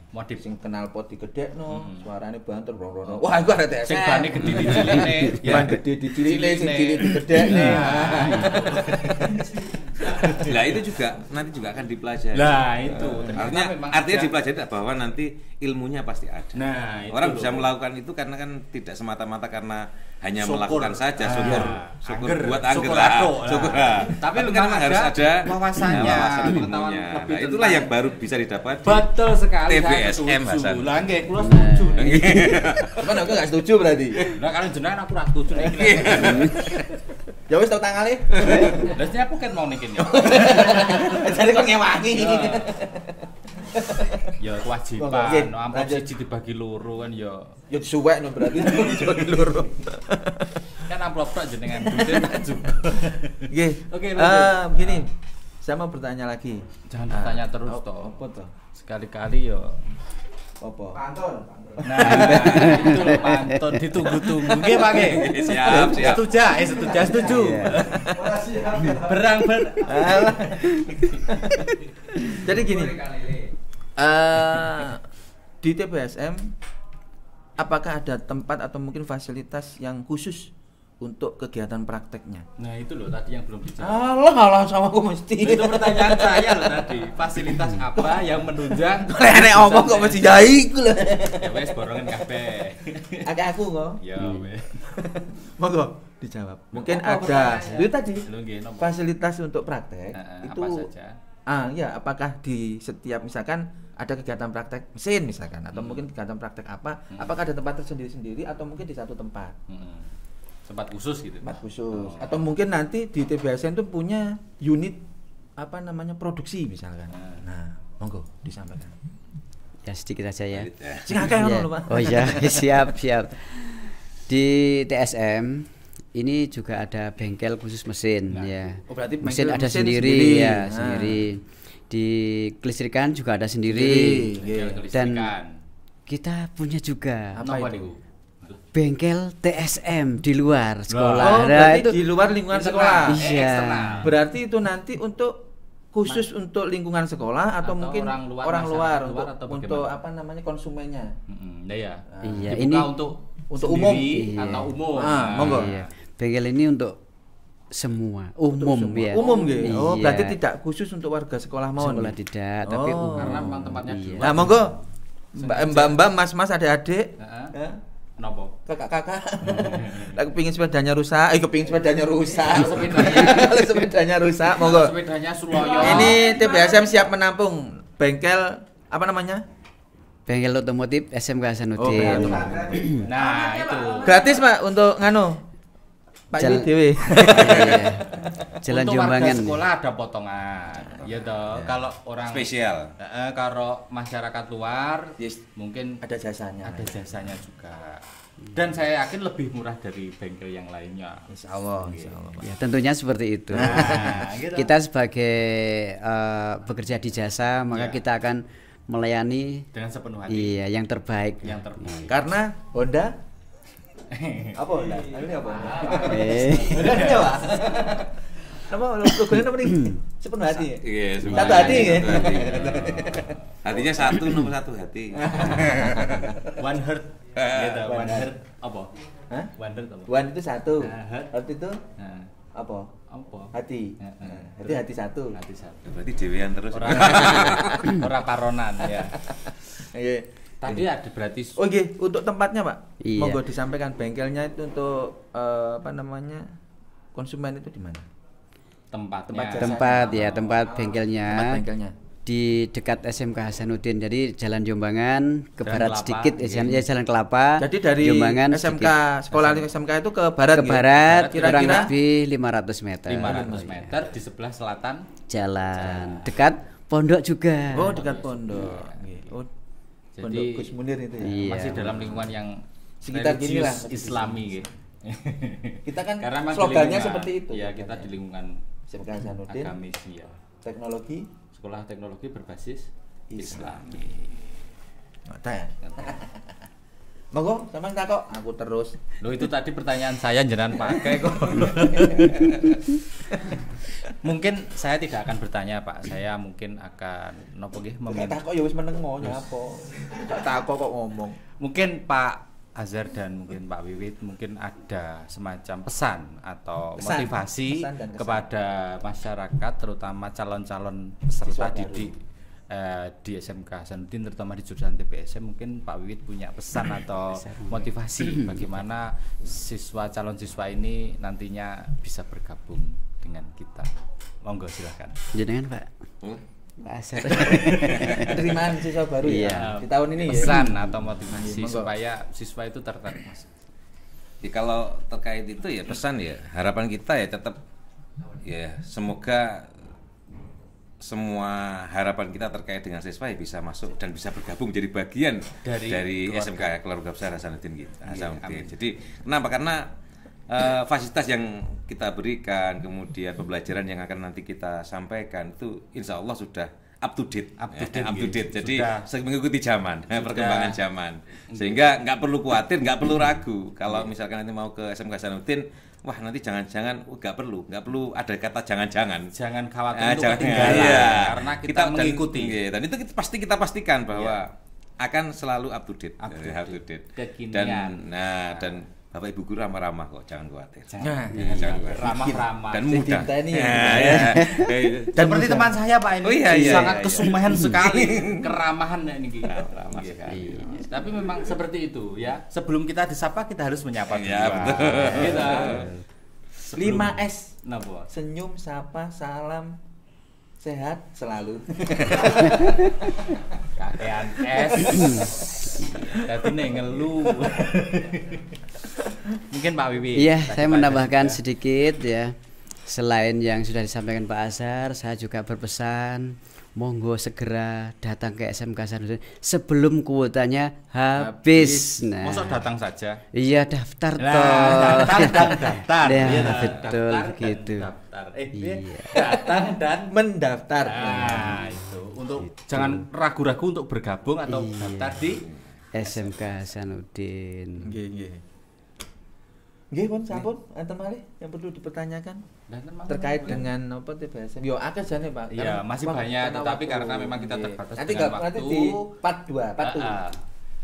Modif Sing kenal pot digedhekno, suarane banter rono. Wah, iku arek TSM. sing bane gede dicilikne. Ban gede dicilikne, sing cilik digedhekne. Lah itu juga nanti juga akan dipelajari. Lah itu. ternyata memang Artinya ada. dipelajari bahwa nanti ilmunya pasti ada. Nah, itu Orang loh. bisa melakukan itu karena kan tidak semata-mata karena hanya Syukur. melakukan saja, syukur Angger. buat angger Syukur lah. ado. Syukur Nah. lah. Tapi kan memang memang harus ada ada wawasannya, wawasan pengetahuan ilmunya. lebih Nah, itulah tentang- yang baru bisa didapat di Betul sekali. saya TBSM, setuju. Hasan. Lah nggih, kula setuju. Cuman aku enggak setuju berarti. Lah kalau jenengan aku ra setuju nek iki. Ya wis tau tangale. Lah sini aku kan mau nikin ya. Jadi kok ngewangi. Ya Oke, kewajiban, amplop lanjut. siji dibagi loro kan ya. Ya disuwek no berarti jadi loro. Kan amplop tok jenengan duitnya tak juga. Nggih. Oke, lanjut. Begini. Saya mau bertanya lagi. Jangan bertanya terus toh. Apa toh? Sekali-kali ya. Apa? Pantun. Nah, itu loh pantun ditunggu-tunggu. Nggih, Pak nggih. Siap. Setuju. Berang. Alah. Jadi gini. Di TBSM apakah ada tempat atau mungkin fasilitas yang khusus untuk kegiatan prakteknya? Nah, itu loh tadi yang belum dijawab. Alah sama aku mesti. Itu pertanyaan saya loh tadi. Fasilitas apa yang menunjang? Nek omong kok mesti jai iku lho. Ya wes borongan kabeh. Agak aku kok. Ya wes. Monggo dijawab. Mungkin Apa ada. pertanyaannya? Itu tadi Lu nggih napa? fasilitas untuk praktek itu apa saja? ya apakah di setiap misalkan ada kegiatan praktek mesin misalkan atau mungkin kegiatan praktek apa apakah ada tempat tersendiri-sendiri atau mungkin di satu tempat Tempat khusus gitu. tempat khusus atau mungkin nanti di TBSN itu punya unit apa namanya produksi misalkan. Nah, monggo disampaikan. Ya sedikit saja ya. Sing akeh ngono Ya. lho, Pak. Oh iya, siap. Di TSM ini juga ada bengkel khusus mesin ya. Oh, berarti mesin bengkel ada mesin sendiri, sendiri. ya, Nah. sendiri. Di kelistrikan juga ada Sendiri. sendiri. Bengkel Dan kelistrikan. kita punya juga Apa Napa itu? niku? bengkel TSM di luar sekolah. Oh, Nah, berarti di luar lingkungan Internal. sekolah. Iya. Eksternal. Berarti itu nanti untuk khusus untuk lingkungan sekolah atau, Atau mungkin orang luar, orang masyarakat luar luar atau untuk bagaimana? apa namanya konsumennya. Nah, ya. Iya, Dibuka ini untuk umum. sendiri Iya. atau umum. Ah, monggo. Iya. Bengkel ini untuk semua, umum Semua. ya. Umum gitu. Oh, Iya. berarti tidak khusus untuk warga sekolah mawon. Sekolah gitu? tidak, tapi Oh. umum. Karena memang tempatnya di Iya. luar. Nah, monggo Mbak-mbak, mas-mas, adik-adik. Heeh. Ya. Kenapa? Kakak-kakak. Aku pingin sepedanya rusak. Kepingin sepedanya rusak. Sepedanya. Kalau sepedanya rusak, monggo. Sepedanya Suloyo. Ini TBSM siap menampung bengkel apa namanya? Bengkel otomotif SMK Oh, Hasanuddin. bengkel Nah, itu. Gratis, Pak, untuk nganu. Pak Jalan- Dewi. Iya. Jalan Untuk warga Jombanggan. sekolah ada potongan. Ya toh. Kalau orang Spesial. kalau masyarakat luar Yes. mungkin Ada jasanya. ada jasanya juga. Dan saya yakin lebih murah dari bengkel yang lainnya. Insya Allah, insya Allah. Pak. Ya, tentunya seperti itu. Nah, gitu. Kita sebagai bekerja di jasa, maka Iya. kita akan melayani Dengan sepenuh hati. iya yang terbaik. Yang terbaik. Karena Honda apa Honda? Ini apa? Eh. Honda ini apa? Nama logonya apa nih? Sepenuh hati. Iya, Satu hati ya. satu hati. Hatinya satu, nomor satu hati. One heart. Gitu, One one heart apa? Hah? One heart apa? One itu satu. Nah, heart. Heart itu Nah, apa? apa? Hati. Heeh. Hati satu. Hati satu. Berarti dewean terus. Ora paronan ya. Iya. Tadi ada berarti Oh iya, untuk tempatnya Pak. Iya. Monggo disampaikan bengkelnya itu untuk apa namanya? Konsumen itu di mana? tempatnya. Tempat jasa. Tempat bengkelnya. Tempat bengkelnya. Di dekat SMK Hasanuddin. Jadi Jalan Jombangan ke Jalan barat Kelapa, sedikit, iya. Jalan Kelapa. Jadi dari Jombangan SMK sedikit. sekolah SMK itu ke barat. Ke gitu? barat kurang Kira-kira lebih 500 meter. 500 meter di sebelah selatan. Jalan dekat pondok juga. Oh, dekat pondok. Nggih. Oh, Jadi pondok Gus Munir itu ya. Iya. masih dalam lingkungan yang Sekitar gini lah. religius Islami gitu. Kita kan Karena memang di slogannya lingkungan- seperti itu. Ya, kita di lingkungan SMK Hasanuddin, agamis ya. teknologi Sekolah teknologi berbasis Islami. Nggak ya. Monggo, sampean takok, aku terus. Loh itu tadi pertanyaan saya jenengan pakai kok. Mungkin saya tidak akan bertanya Pak. Saya mungkin akan nopo nggih Nek takok ya wis meneng mau nyapa. Gak takok kok ngomong. Mungkin Pak Azhar dan mungkin Pak Wiwit mungkin ada semacam pesan atau Pesan. motivasi Pesan dan kesan. kepada masyarakat terutama calon-calon peserta Siswa baru. didik di SMK Hasanuddin terutama di jurusan TPSM. Mungkin Pak Wiwit punya pesan atau motivasi bagaimana calon siswa ini nantinya bisa bergabung dengan kita. Monggo silakan. Jenengan Pak. Hmm? Pak Asar. Penerimaan siswa baru Iya. ya di tahun ini ya. Pesan atau motivasi Monggo. supaya siswa itu tertarik Mas. Ya, kalau terkait itu ya pesan ya harapan kita ya tetap ya semoga semua harapan kita terkait dengan siswa ya bisa masuk dan bisa bergabung jadi bagian dari keluarga. SMK Keluarga Besar Hasanuddin kita. amin. Hasanuddin. Jadi kenapa? Karena fasilitas yang kita berikan, kemudian pembelajaran yang akan nanti kita sampaikan itu insya Allah sudah up to date. Jadi mengikuti zaman, perkembangan zaman. Sehingga nggak perlu khawatir, nggak perlu ragu. Kalau misalkan nanti mau ke SMK Hasanuddin, wah nanti jangan-jangan nggak perlu ada kata jangan-jangan. Jangan khawatir untuk Jangan, ketinggalan iya. karena kita mengikuti. Dan itu pasti kita pastikan bahwa akan selalu up to date. Kekinian. Dan Bapak Ibu guru ramah-ramah kok, jangan khawatir. Nah, Jangan khawatir. Ramah-ramah. Dan mudah. Cinta ini ya. Dan seperti teman saya Pak ini Oh, iya, sangat iya. kesumahan sekali keramahan ini. Ramah Iya. sekali. Tapi memang seperti itu ya. Sebelum kita disapa kita harus menyapa dulu. Iya, betul. Gitu. 5S. Napa? Senyum, sapa, salam, sehat selalu. Kakean es. Dadi nek ngelu. Mungkin Pak Wiwi. Iya, tadi saya Pak menambahkan Azhar juga. sedikit ya. Selain yang sudah disampaikan Pak Azhar, saya juga berpesan monggo segera datang ke SMK Hasanuddin sebelum kuotanya habis. Nah, Mosok datang saja. iya daftar Nah, toh. daftar. Ya, Iya, toh. betul Daftar dan gitu. Daftar. Iya. Datang dan Mendaftar. nah, itu untuk jangan ragu-ragu untuk bergabung atau Iya. daftar di SMK Hasanuddin. Nggih, nggih. Nggih, pun sampun enten malih yang perlu dipertanyakan terkait dengan apa TBSM. Yo akeh jane, Pak. Iya, masih banyak, tetapi karena memang kita Nggih. terbatas nanti dengan nanti waktu. di part 2, part 2.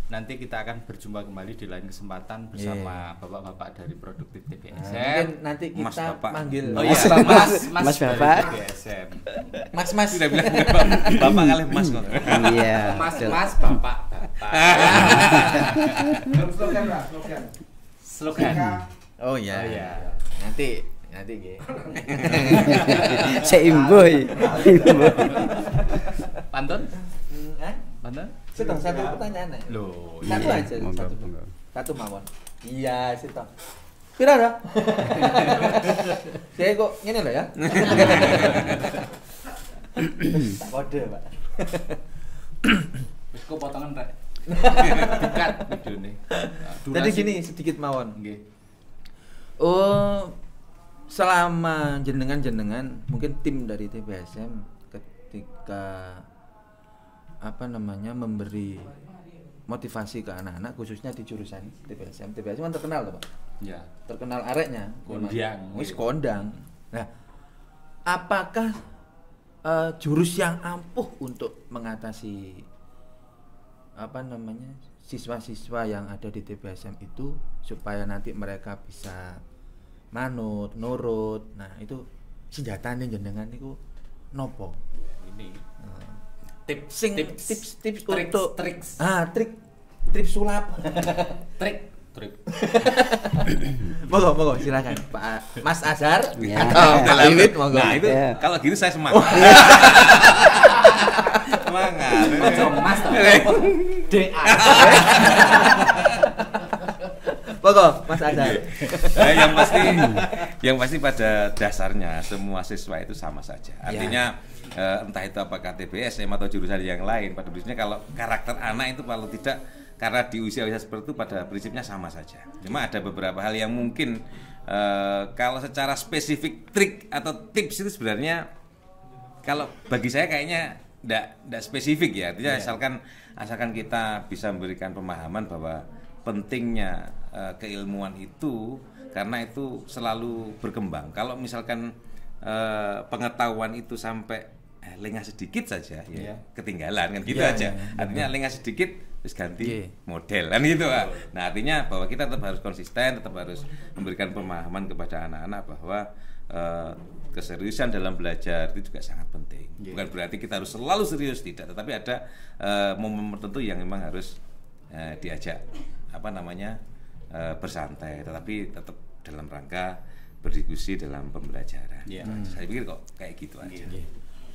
Nanti kita akan berjumpa kembali di lain kesempatan bersama bapak-bapak dari Produktif TPSM. Mungkin nanti Mas kita Bapak. manggil Oh iya, Mas dari Bapak. TPSM. Mas. Sudah bilang Bapak kalih Mas kok. Iya. Mas, betul. bapak. Slogan lah, slogan. Slogan. Oh iya. Oh iya. Nanti nggih. Seimboy. Pantun? Hah? Pantun? Satu pertanyaan aja. Loh, Satu Iya, aja, monggo, satu. monggo. Satu mawon. Iya, situ. Pira dah? Saya kok ngene lho ya. Tak kode, Pak. wis kok potongan rek. Dekat videone. Tadi gini sedikit mawon. Nggih. Oh, selama jenengan mungkin tim dari TBSM ketika memberi motivasi ke anak-anak khususnya di jurusan TBSM kan terkenal loh Pak, Ya. terkenal areknya Kondang. wis kondang. Nah, apakah jurus yang ampuh untuk mengatasi siswa-siswa yang ada di TBSM itu supaya nanti mereka bisa manut, nurut. Nah, itu senjatane jenengan niku nopo? Ini tips trik, untuk triks. trik sulap. Trik. Monggo silakan Pak Mas Azhar Ya. atau Pak Wiwit monggo. Nah itu Ya. kalau gini saya semangat. Semangat. Ojo Mas toh. DA. Monggo Mas Azhar. Yang pasti pada dasarnya semua siswa itu sama saja. Artinya entah itu apakah TBSM atau jurusan yang lain, pada prinsipnya kalau karakter anak itu kalau tidak, karena di usia-usia seperti itu pada prinsipnya sama saja. Cuma ada beberapa hal yang mungkin kalau secara spesifik trik atau tips itu sebenarnya kalau bagi saya kayaknya tidak spesifik ya. Artinya asalkan kita bisa memberikan pemahaman bahwa pentingnya keilmuan itu, karena itu selalu berkembang. Kalau misalkan pengetahuan itu sampai lengah sedikit saja ya ketinggalan kan gitu aja. Artinya lengah sedikit terus ganti model kan gitu. Nah, artinya bahwa kita tetap harus konsisten, tetap harus memberikan pemahaman kepada anak-anak bahwa keseriusan dalam belajar itu juga sangat penting. Bukan berarti kita harus selalu serius, tidak, tetapi ada momen tertentu yang memang harus diajak bersantai, tetapi tetap dalam rangka berdiskusi dalam pembelajaran. Saya pikir kok kayak gitu aja.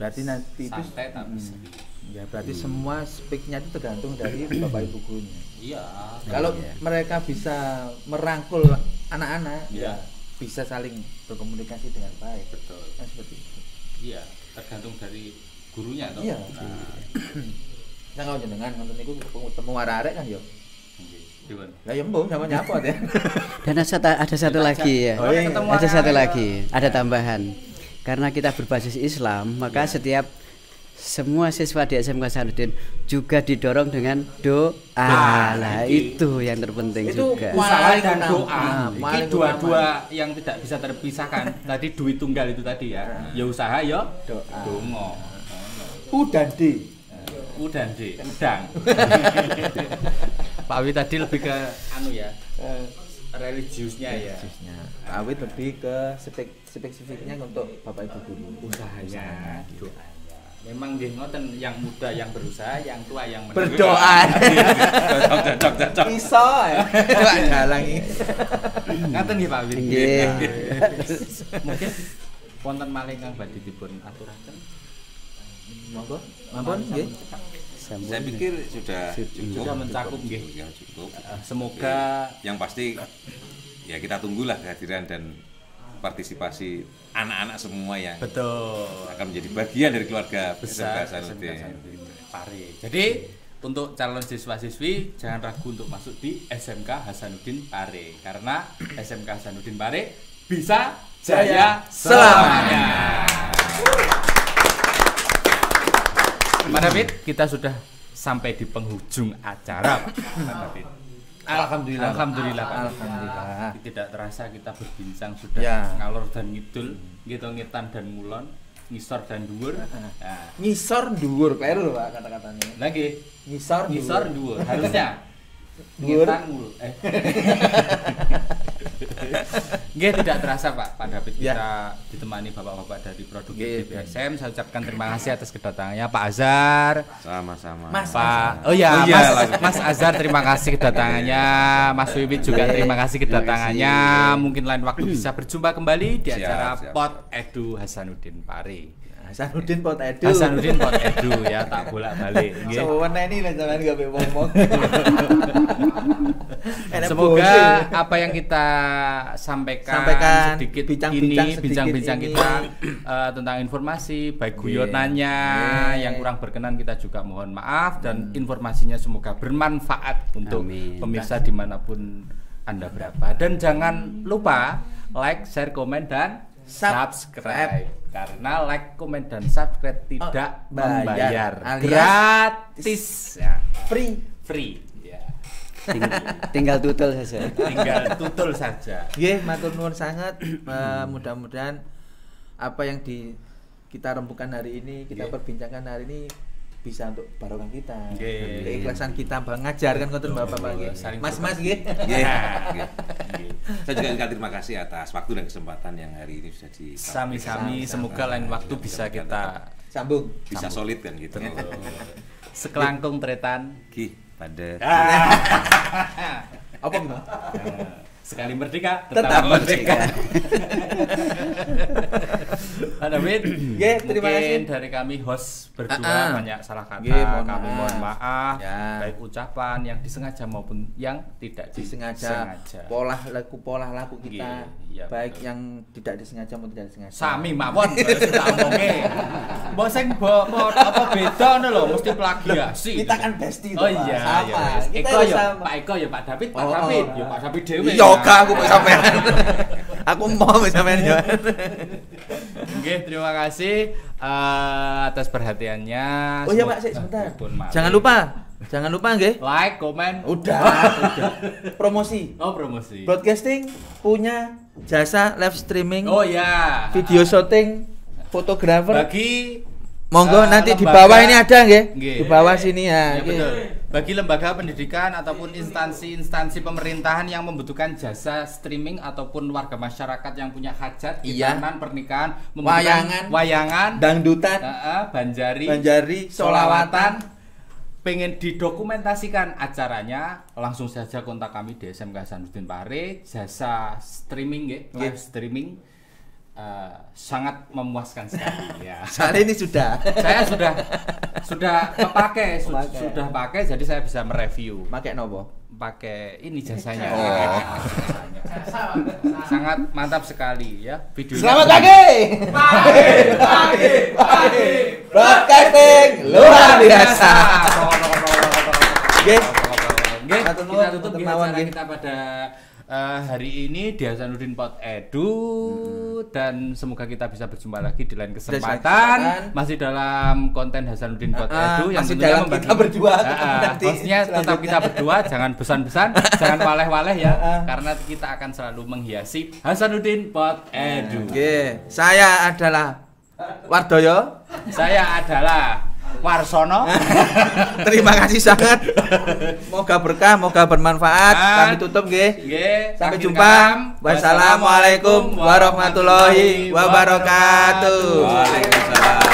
Berarti nanti itu santai tapi serius. ya berarti semua speaknya itu tergantung dari Bapak Ibu gurunya. Iya. Kalau mereka bisa merangkul anak-anak, Iya. bisa saling berkomunikasi dengan baik. Betul. Kan seperti itu. Iya, tergantung dari gurunya toh. Iya. Nah, kalau jenengan nonton niku ketemu arek kan yo. Gimana? Lah ya mbok sama nyapa ya. Dan ada satu lagi ya. Oh, iya. Ada satu lagi, ada tambahan. Karena kita berbasis Islam, maka setiap semua siswa di SMK Hasanuddin juga didorong dengan doa. Lah itu yang terpenting Itu juga. Usaha dan doa. Ini Paling dua-dua yang tidak bisa terpisahkan. Tadi duit tunggal itu tadi ya. Ya usaha ya Doa. dongo. Udan di. Udang. Pak Wi tadi lebih ke religiusnya ya. Pak Awit lebih ke spesifiknya untuk Bapak Ibu guru. Usahanya, doanya. Memang nggih ngoten, yang muda yang berusaha, yang tua yang Berdoa. Cocok. Iso ya. Doa dalang iki. Ngaten nggih Pak Wi. Nggih. Mungkin wonten malih kang badhe dipun aturaken. Monggo. Mampun nggih. Saya pikir sudah Sudah mencakup nggih. Ya, cukup. Semoga Yang pasti ya kita tunggulah kehadiran dan partisipasi anak-anak semua yang betul akan menjadi bagian dari keluarga besar SMK Hasanuddin Pare. Jadi untuk calon siswa-siswi jangan ragu untuk masuk di SMK Hasanuddin Pare, karena SMK Hasanuddin Pare bisa jaya selamanya. Pak David, kita sudah sampai di penghujung acara, Pak David. Alhamdulillah. Alhamdulillah, Pak. Alhamdulillah. Tidak terasa kita berbincang sudah Ya. ngalor dan ngidul, ngitung-ngitan dan ngulon, ngisor dan dhuwur. Nah, Ngisor dhuwur, kleru lho Pak kata-katanya. lagi Ngisor dhuwur harusnya Dhuwur. ngitan ngul. Nggih, tidak terasa Pak David, Ya. kita ditemani bapak-bapak dari produk Nggih. TBSM. Saya ucapkan terima kasih atas kedatangannya Pak Azhar. sama-sama. Mas. Pak, Mas Azhar terima kasih kedatangannya, Mas Wiwit juga terima kasih kedatangannya. Mungkin lain waktu bisa berjumpa kembali di Siap, acara siap. Pot Edu Hasanuddin Pare. Hasanuddin Pot Edu. Hasanuddin Pot Edu ya, tak bolak-balik. Nggih. Seweneh ini lah jangan gawe ngomong. Semoga apa yang kita sampaikan sedikit bincang-bincang ini. kita tentang informasi, baik guyonannya yang kurang berkenan kita juga mohon maaf, dan informasinya semoga bermanfaat untuk Amin. pemirsa dimanapun Anda berada. Dan jangan lupa like, share, komen, dan subscribe. Karena like, komen, dan subscribe tidak membayar, alias gratis ya. Free ya. Tinggal tutul saja. Tinggal tutul saja. Nggih, matur nuwun sangat. Mudah-mudahan apa yang kita rembukan hari ini, kita perbincangkan hari ini bisa untuk barokah kita. Nggih. Keikhlasan kita mengajar kan ngoten Bapak-bapak nggih. Saling Mas-mas nggih. Nggih. Saya juga ingin terima kasih atas waktu dan kesempatan yang hari ini sudah di Sami-sami, semoga lain waktu bisa kita Sambung. bisa solid kan gitu. Sekelangkung tretan. Ki pada Apa gitu? Sekali merdeka Tetap merdeka. Pak David, Nggih, terima kasih. mungkin dari kami host berdua banyak salah kata. Nggih, mohon Kami maaf. mohon maaf. Ya. Baik ucapan yang disengaja maupun yang tidak Disengaja pola laku kita, Nggih, iya, baik betul. yang tidak disengaja maupun tidak disengaja. Sami mawon tak omonge. Mbok sing mbok apa beda ngono lho, mesti plagiasi. Kita kan bestie Oh tuh, Pak. iya, Sama. iya. Kita Eko harus ya sama. Pak Eko ya Pak David, Pak Oh, David, oh. ya Pak David dhewe. Yoga aku kok sampean. Aku mau sampean ya. Nggih, terima kasih atas perhatiannya. Oh iya Pak, Semoga- sik, sebentar. Dipun maaf. Jangan lupa nggih. Like, komen. Udah. Promosi. Oh, promosi. Broadcasting punya jasa live streaming, Oh ya. video shooting, fotografer. Bagi Monggo nanti di lembaga- bawah ini ada nggih. Nggih. Di bawah sini ya. Ya, betul. Bagi lembaga pendidikan ataupun instansi-instansi pemerintahan yang membutuhkan jasa streaming ataupun warga masyarakat yang punya hajat, Iya. hitanan, pernikahan, membutuhkan wayangan, Dangdutan, banjari, solawatan. pengen didokumentasikan acaranya, langsung saja kontak kami di SMK Hasanuddin Pare. Jasa streaming nggih, live streaming sangat memuaskan sekali ya. Saat ini sudah. Saya sudah pakai, Pakai. sudah pakai, jadi saya bisa mereview. Pakai nopo? Pakai ini jasanya. Oh. Jasanya. Sangat mantap sekali ya videonya. Selamat pagi. Broadcasting luar biasa. Nggih. Nggih, Matur nuwun, kita tutup matur nggih mawon, acara nggih. kita pada hari ini di Hasanuddin Pod Edu dan semoga kita bisa berjumpa lagi di lain kesempatan kesempatan. masih dalam konten Hasanuddin Pod Edu yang masih tentunya dalam kita berdua nanti hostnya tetap selanjutnya. kita berdua, jangan besan-besan, jangan waleh-waleh ya, karena kita akan selalu menghiasi Hasanuddin Pod Edu. Nggih, saya adalah Wardoyo. Saya adalah Warsono. Terima kasih sangat. Moga berkah, moga bermanfaat. Kami tutup nggih. Nggih, Sampai akhir jumpa. kalam. Wassalamualaikum warahmatullahi wabarakatuh. Waalaikumsalam.